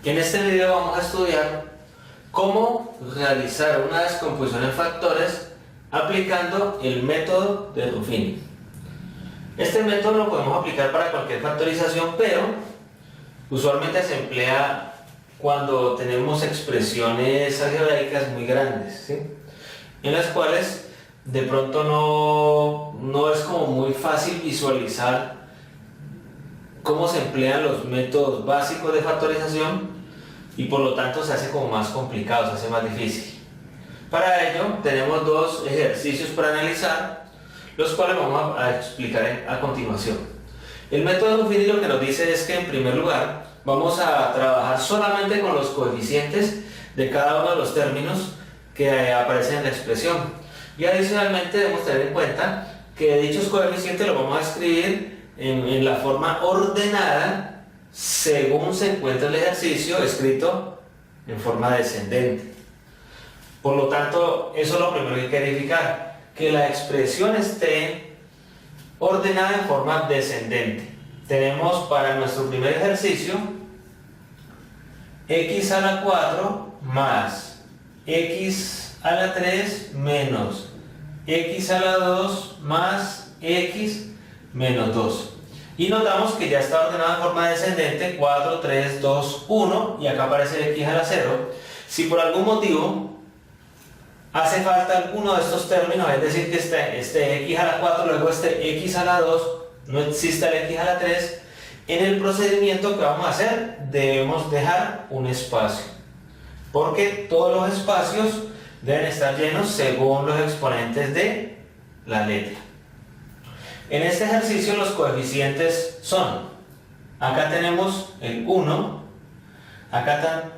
En este video vamos a estudiar cómo realizar una descomposición en factores aplicando el método de Ruffini. Este método lo podemos aplicar para cualquier factorización, pero usualmente se emplea cuando tenemos expresiones algebraicas muy grandes, ¿sí? En las cuales de pronto no es como muy fácil visualizar cómo se emplean los métodos básicos de factorización y por lo tanto se hace como más complicado, se hace más difícil. Para ello tenemos dos ejercicios para analizar, los cuales vamos a explicar a continuación. El método de Ruffini lo que nos dice es que en primer lugar vamos a trabajar solamente con los coeficientes de cada uno de los términos que aparecen en la expresión, y adicionalmente debemos tener en cuenta que dichos coeficientes los vamos a escribir en la forma ordenada según se encuentra el ejercicio escrito en forma descendente. Por lo tanto, eso es lo primero que hay que verificar, que la expresión esté ordenada en forma descendente. Tenemos para nuestro primer ejercicio x a la 4 más x a la 3 menos x a la 2 más x menos 2. Y notamos que ya está ordenada en forma descendente, 4, 3, 2, 1, y acá aparece x a la 0. Si por algún motivo hace falta alguno de estos términos, es decir, que este x a la 4, luego este x a la 2, no existe el x a la 3, en el procedimiento que vamos a hacer debemos dejar un espacio, porque todos los espacios deben estar llenos según los exponentes de la letra. En este ejercicio los coeficientes son, acá tenemos el 1, acá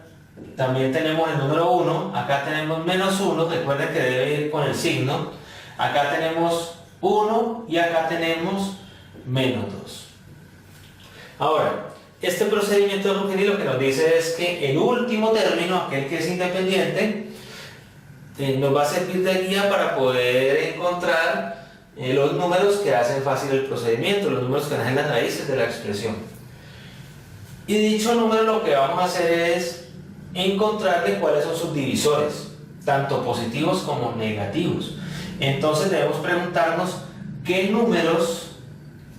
también tenemos el número 1, acá tenemos menos 1, recuerden que debe ir con el signo, acá tenemos 1 y acá tenemos menos 2. Ahora, este procedimiento de Ruffini lo que nos dice es que el último término, aquel que es independiente, nos va a servir de guía para poder encontrar los números que hacen fácil el procedimiento, los números que hacen las raíces de la expresión. Y dicho número lo que vamos a hacer es encontrarle cuáles son sus divisores, tanto positivos como negativos. Entonces debemos preguntarnos qué números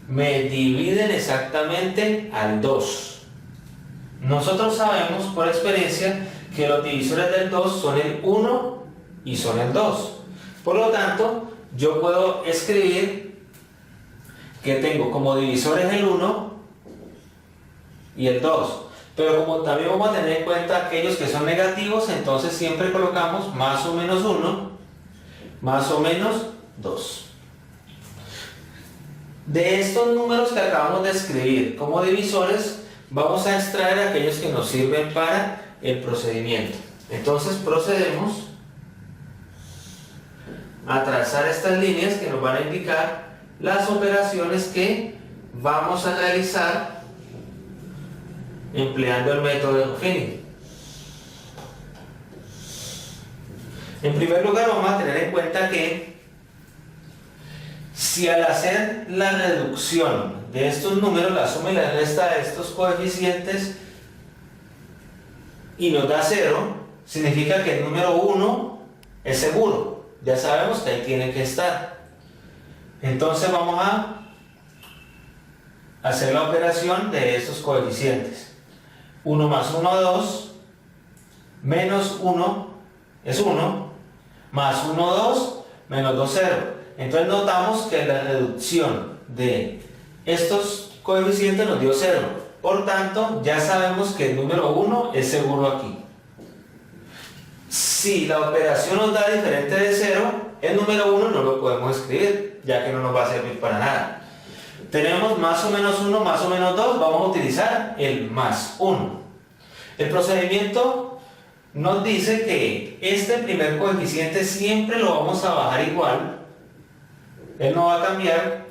me dividen exactamente al 2. Nosotros sabemos por experiencia que los divisores del 2 son el 1 y son el 2. Por lo tanto, yo puedo escribir que tengo como divisores el 1 y el 2. Pero como también vamos a tener en cuenta aquellos que son negativos, entonces siempre colocamos más o menos 1, más o menos 2. De estos números que acabamos de escribir como divisores, vamos a extraer aquellos que nos sirven para el procedimiento. Entonces procedemos a trazar estas líneas que nos van a indicar las operaciones que vamos a realizar empleando el método de Ruffini. En primer lugar vamos a tener en cuenta que si al hacer la reducción de estos números, la suma y la resta de estos coeficientes y nos da 0, significa que el número 1 es seguro. Ya sabemos que ahí tiene que estar. Entonces vamos a hacer la operación de estos coeficientes. 1 más 1, 2, menos 1 es 1, más 1, 2, menos 2, 0. Entonces notamos que la reducción de estos coeficientes nos dio 0. Por tanto, ya sabemos que el número 1 es seguro aquí. Si la operación nos da diferente de 0, el número 1 no lo podemos escribir, ya que no nos va a servir para nada. Tenemos más o menos 1, más o menos 2, vamos a utilizar el más 1. El procedimiento nos dice que este primer coeficiente siempre lo vamos a bajar igual, él no va a cambiar,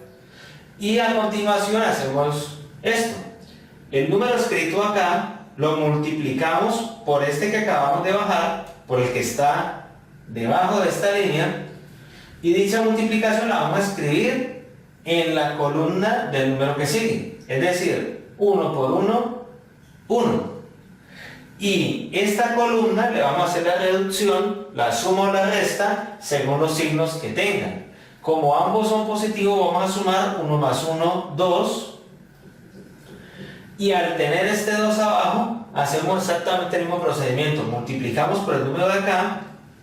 y a continuación hacemos esto. El número escrito acá lo multiplicamos por este que acabamos de bajar, por el que está debajo de esta línea, y dicha multiplicación la vamos a escribir en la columna del número que sigue, es decir, 1 por 1, 1. Y esta columna le vamos a hacer la reducción, la suma o la resta, según los signos que tengan. Como ambos son positivos, vamos a sumar 1 más 1, 2. Y al tener este 2 abajo, hacemos exactamente el mismo procedimiento. Multiplicamos por el número de acá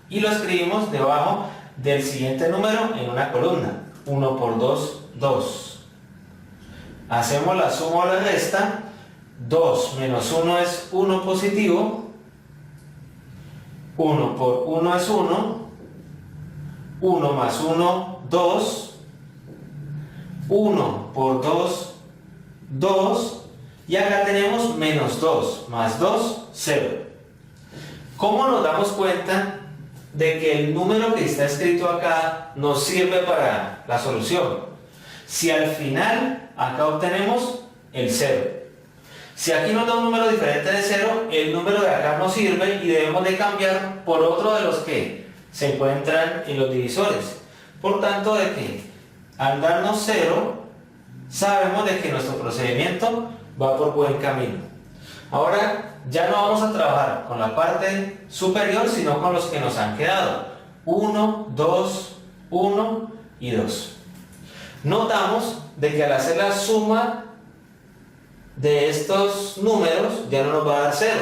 y lo escribimos debajo del siguiente número en una columna. 1 por 2, 2. Hacemos la suma o la resta. 2 menos 1 es 1 positivo. 1 por 1 es 1. 1 más 1, 2. 1 por 2, 2. Y acá tenemos menos 2 más 2, 0. ¿Cómo nos damos cuenta de que el número que está escrito acá nos sirve para la solución? Si al final acá obtenemos el 0. Si aquí nos da un número diferente de 0, el número de acá nos sirve y debemos de cambiar por otro de los que se encuentran en los divisores. Por tanto, de que al darnos 0, sabemos de que nuestro procedimiento va por buen camino. Ahora ya no vamos a trabajar con la parte superior, sino con los que nos han quedado. 1, 2, 1 y 2. Notamos de que al hacer la suma de estos números ya no nos va a dar 0.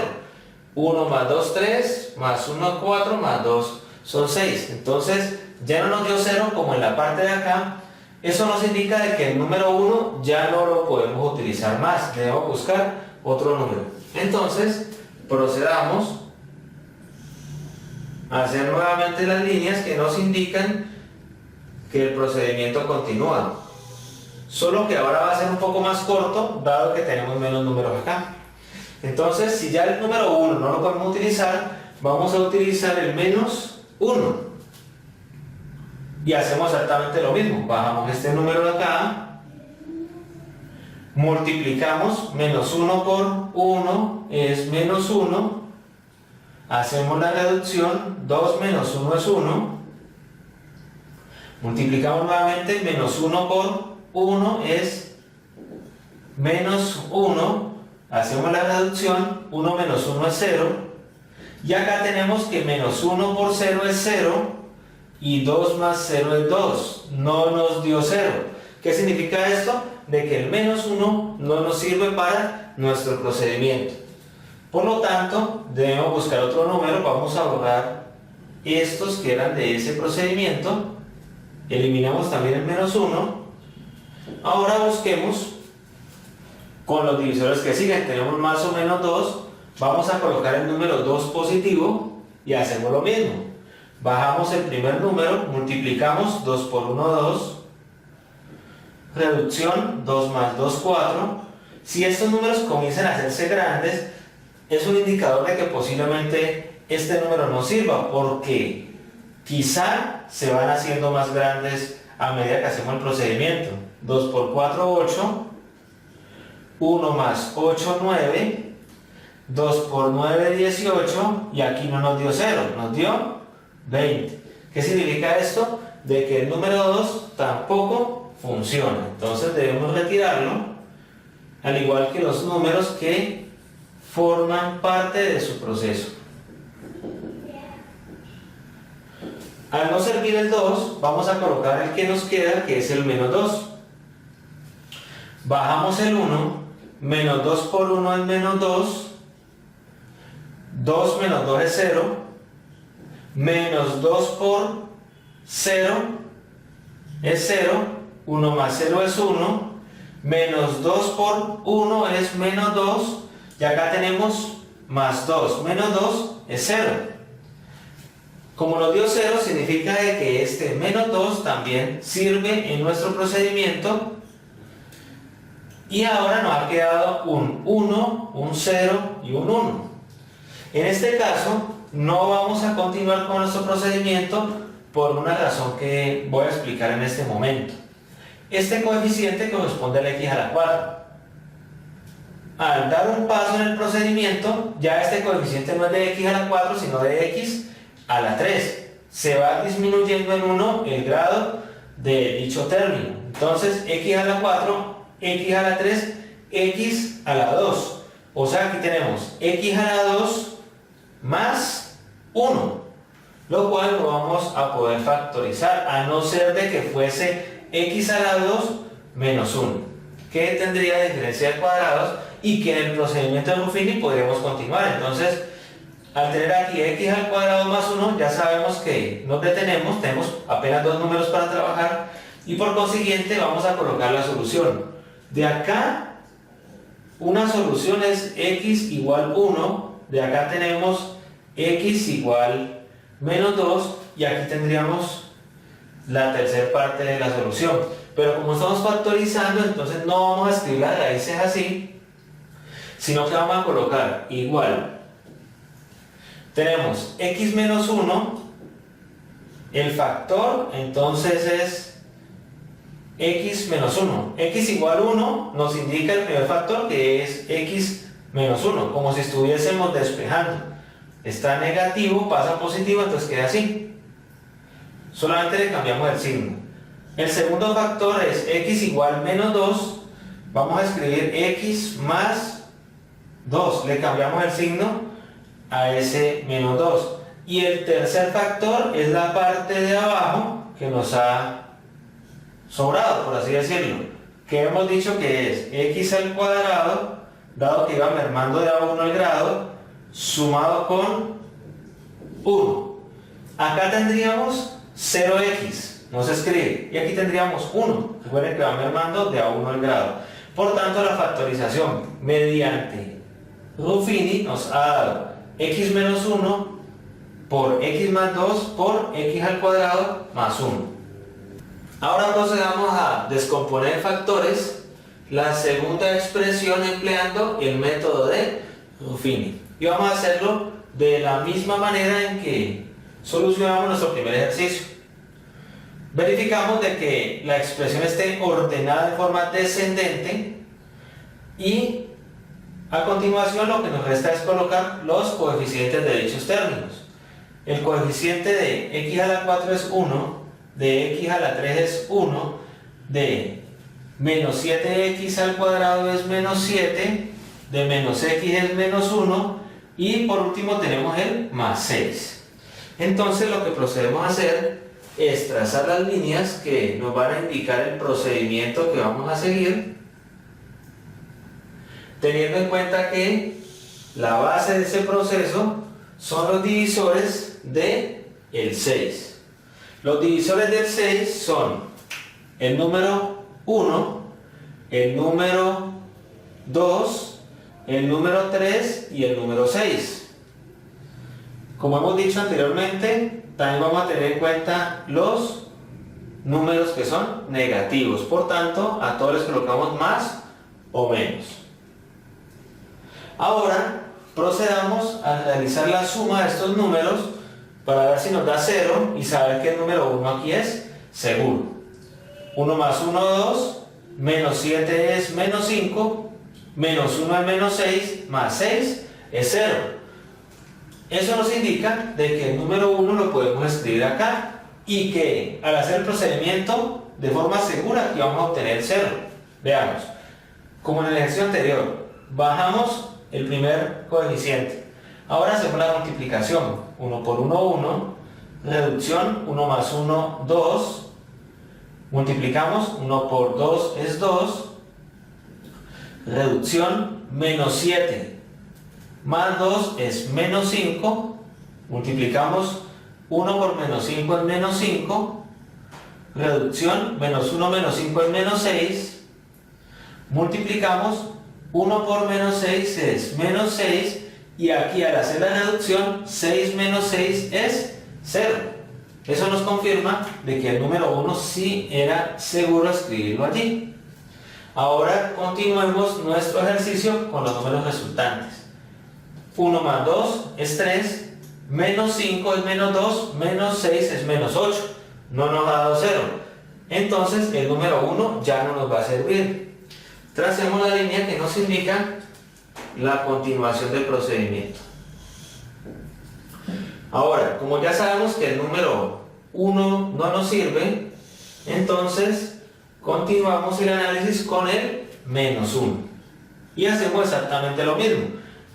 1 más 2, 3, más 1, 4, más 2 son 6. Entonces ya no nos dio 0 como en la parte de acá. Eso nos indica de que el número 1 ya no lo podemos utilizar más. Debemos buscar otro número. Entonces procedamos a hacer nuevamente las líneas que nos indican que el procedimiento continúa. Solo que ahora va a ser un poco más corto, dado que tenemos menos números acá. Entonces, si ya el número 1 no lo podemos utilizar, vamos a utilizar el menos 1. Y hacemos exactamente lo mismo. Bajamos este número de acá, multiplicamos menos 1 por 1 es menos 1. Hacemos la reducción, 2 menos 1 es 1. Multiplicamos nuevamente, menos 1 por 1 es menos 1. Hacemos la reducción, 1 menos 1 es 0. Y acá tenemos que menos 1 por 0 es 0. Y 2 más 0 es 2. No nos dio 0. ¿Qué significa esto? De que el menos 1 no nos sirve para nuestro procedimiento. Por lo tanto, debemos buscar otro número. Vamos a borrar estos que eran de ese procedimiento. Eliminamos también el menos 1. Ahora busquemos con los divisores que siguen. Tenemos más o menos 2. Vamos a colocar el número 2 positivo y hacemos lo mismo. Bajamos el primer número, multiplicamos 2 por 1, 2. Reducción, 2 más 2, 4. Si estos números comienzan a hacerse grandes, es un indicador de que posiblemente este número no sirva, porque quizá se van haciendo más grandes a medida que hacemos el procedimiento. 2 por 4, 8. 1 más 8, 9. 2 por 9, 18. Y aquí no nos dio 0, nos dio 20. ¿Qué significa esto? De que el número 2 tampoco funciona. Entonces debemos retirarlo, al igual que los números que forman parte de su proceso. Al no servir el 2, vamos a colocar el que nos queda, que es el menos 2. Bajamos el 1, menos 2 por 1 es menos 2. 2 menos 2 es 0. Menos 2 por 0 es 0. 1 más 0 es 1. Menos 2 por 1 es menos 2. Y acá tenemos más 2. Menos 2 es 0. Como nos dio 0, significa que este menos 2 también sirve en nuestro procedimiento. Y ahora nos ha quedado un 1, un 0 y un 1. En este caso, no vamos a continuar con nuestro procedimiento por una razón que voy a explicar en este momento. Este coeficiente corresponde a la x a la 4. Al dar un paso en el procedimiento, ya este coeficiente no es de x a la 4, sino de x a la 3. Se va disminuyendo en 1 el grado de dicho término. Entonces, x a la 4, x a la 3, x a la 2. O sea, aquí tenemos x a la 2 más 1, lo cual no vamos a poder factorizar, a no ser de que fuese x a la 2 menos 1, que tendría diferencia de cuadrados y que en el procedimiento de Ruffini podríamos continuar. Entonces, al tener aquí x al cuadrado más 1, ya sabemos que nos detenemos, tenemos apenas dos números para trabajar y por consiguiente vamos a colocar la solución. De acá, una solución es x igual 1, de acá tenemos x igual menos 2 y aquí tendríamos la tercera parte de la solución. Pero como estamos factorizando, entonces no vamos a escribir las raíces así, sino que vamos a colocar igual. Tenemos x menos 1, el factor entonces es x menos 1. X igual 1 nos indica el primer factor, que es x menos 1, como si estuviésemos despejando. Está negativo, pasa a positivo, entonces queda así. Solamente le cambiamos el signo. El segundo factor es x igual menos 2. Vamos a escribir x más 2. Le cambiamos el signo a ese menos 2. Y el tercer factor es la parte de abajo que nos ha sobrado, por así decirlo, que hemos dicho que es x al cuadrado, dado que iba mermando de a 1 el grado, sumado con 1. Acá tendríamos 0x, no se escribe, y aquí tendríamos 1. Recuerden que va mermando de a 1 el grado. Por tanto, la factorización mediante Ruffini nos ha dado x menos 1 por x más 2 por x al cuadrado más 1. Ahora procedamos a descomponer factores, la segunda expresión empleando el método de Ruffini. Y vamos a hacerlo de la misma manera en que solucionamos nuestro primer ejercicio. Verificamos de que la expresión esté ordenada de forma descendente y a continuación lo que nos resta es colocar los coeficientes de dichos términos. El coeficiente de x a la 4 es 1, de x a la 3 es 1, de menos 7x al cuadrado es menos 7, de menos x es menos 1 y por último tenemos el más 6. Entonces lo que procedemos a hacer es trazar las líneas que nos van a indicar el procedimiento que vamos a seguir, teniendo en cuenta que la base de ese proceso son los divisores del 6. Los divisores del 6 son el número 1, el número 2, el número 3 y el número 6. Como hemos dicho anteriormente, también vamos a tener en cuenta los números que son negativos. Por tanto, a todos les colocamos más o menos. Ahora, procedamos a realizar la suma de estos números para ver si nos da 0 y saber que el número 1 aquí es seguro. 1 más 1, 2, menos 7 es menos 5, menos 1 es menos 6, más 6 es 0. Eso nos indica de que el número 1 lo podemos escribir acá y que al hacer el procedimiento de forma segura aquí vamos a obtener 0. Veamos, como en el ejercicio anterior, bajamos el primer coeficiente. Ahora hacemos la multiplicación. 1 por 1, 1. Reducción, 1 más 1, 2. Multiplicamos, 1 por 2 es 2. Reducción, menos 7 más 2 es menos 5. Multiplicamos, 1 por menos 5 es menos 5. Reducción, menos 1 menos 5 es menos 6. Multiplicamos, 1 por menos 6 es menos 6. Y aquí al hacer la reducción, 6 menos 6 es 0. Eso nos confirma de que el número 1 sí era seguro escribirlo allí. Ahora continuemos nuestro ejercicio con los números resultantes. 1 más 2 es 3, menos 5 es menos 2, menos 6 es menos 8. No nos ha dado 0. Entonces el número 1 ya no nos va a servir. Tracemos la línea que nos indica la continuación del procedimiento. Ahora, como ya sabemos que el número 1 no nos sirve, entonces continuamos el análisis con el menos 1. Y hacemos exactamente lo mismo.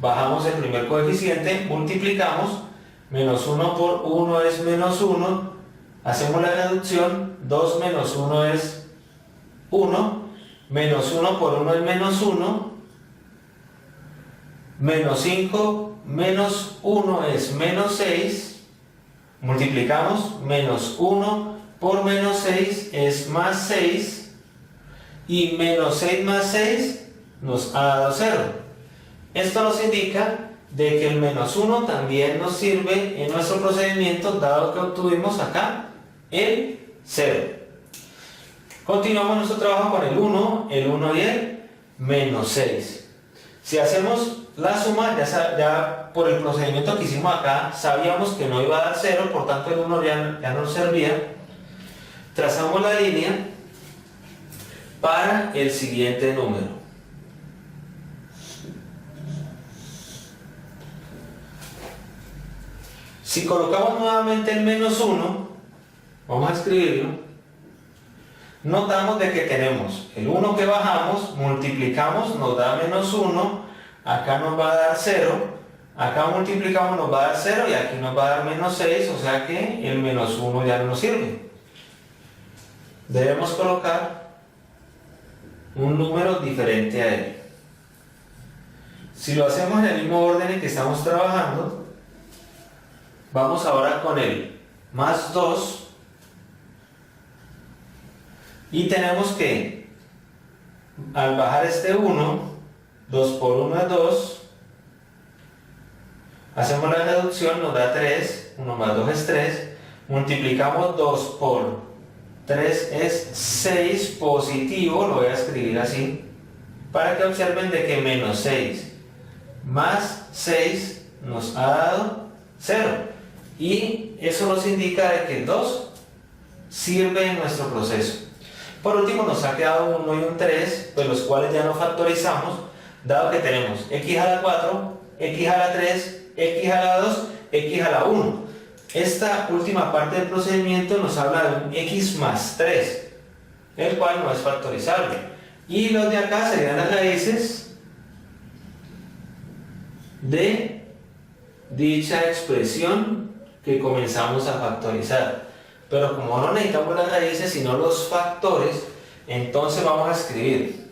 Bajamos el primer coeficiente, multiplicamos, menos 1 por 1 es menos 1, hacemos la reducción, 2 menos 1 es 1, menos 1 por 1 es menos 1, menos 5 menos 1 es menos 6, multiplicamos, menos 1 por menos 6 es más 6, y menos 6 más 6 nos ha dado 0. Esto nos indica de que el menos 1 también nos sirve en nuestro procedimiento, dado que obtuvimos acá el 0. Continuamos nuestro trabajo con el 1 y el menos 6. Si hacemos la suma, ya por el procedimiento que hicimos acá, sabíamos que no iba a dar 0, por tanto el 1 ya nos servía. Trazamos la línea para el siguiente número. Si colocamos nuevamente el menos 1, vamos a escribirlo, notamos de que tenemos el 1 que bajamos, multiplicamos, nos da menos 1, acá nos va a dar 0, acá multiplicamos, nos va a dar 0 y aquí nos va a dar menos 6, o sea que el menos 1 ya no nos sirve. Debemos colocar un número diferente a él. Si lo hacemos en el mismo orden en que estamos trabajando, vamos ahora con el más 2 y tenemos que, al bajar este 1, 2 por 1 es 2, hacemos la reducción, nos da 3, 1 más 2 es 3, multiplicamos 2 por 3 es 6 positivo, lo voy a escribir así, para que observen de que menos 6 más 6 nos ha dado 0. Y eso nos indica de que el 2 sirve en nuestro proceso. Por último nos ha quedado un 1 y un 3, pues los cuales ya no factorizamos, dado que tenemos x a la 4, x a la 3, x a la 2, x a la 1. Esta última parte del procedimiento nos habla de un x más 3, el cual no es factorizable. Y los de acá serían las raíces de dicha expresión que comenzamos a factorizar. Pero como no necesitamos las raíces sino los factores, entonces vamos a escribir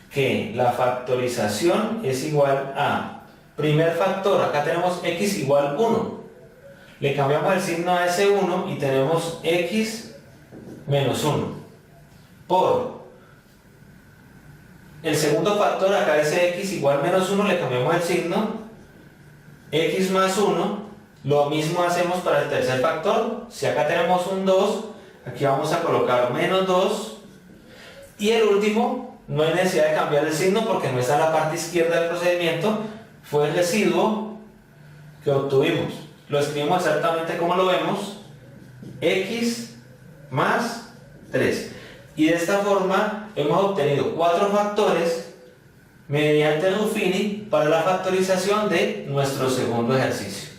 que la factorización es igual a primer factor, acá tenemos x igual 1, le cambiamos el signo a ese 1 y tenemos x menos 1 por el segundo factor, acá ese x igual menos 1, le cambiamos el signo, x más 1. Lo mismo hacemos para el tercer factor. Si acá tenemos un 2, aquí vamos a colocar menos 2. Y el último, no hay necesidad de cambiar el signo porque no está en la parte izquierda del procedimiento, fue el residuo que obtuvimos. Lo escribimos exactamente como lo vemos, x más 3. Y de esta forma hemos obtenido 4 factores mediante Ruffini para la factorización de nuestro segundo ejercicio.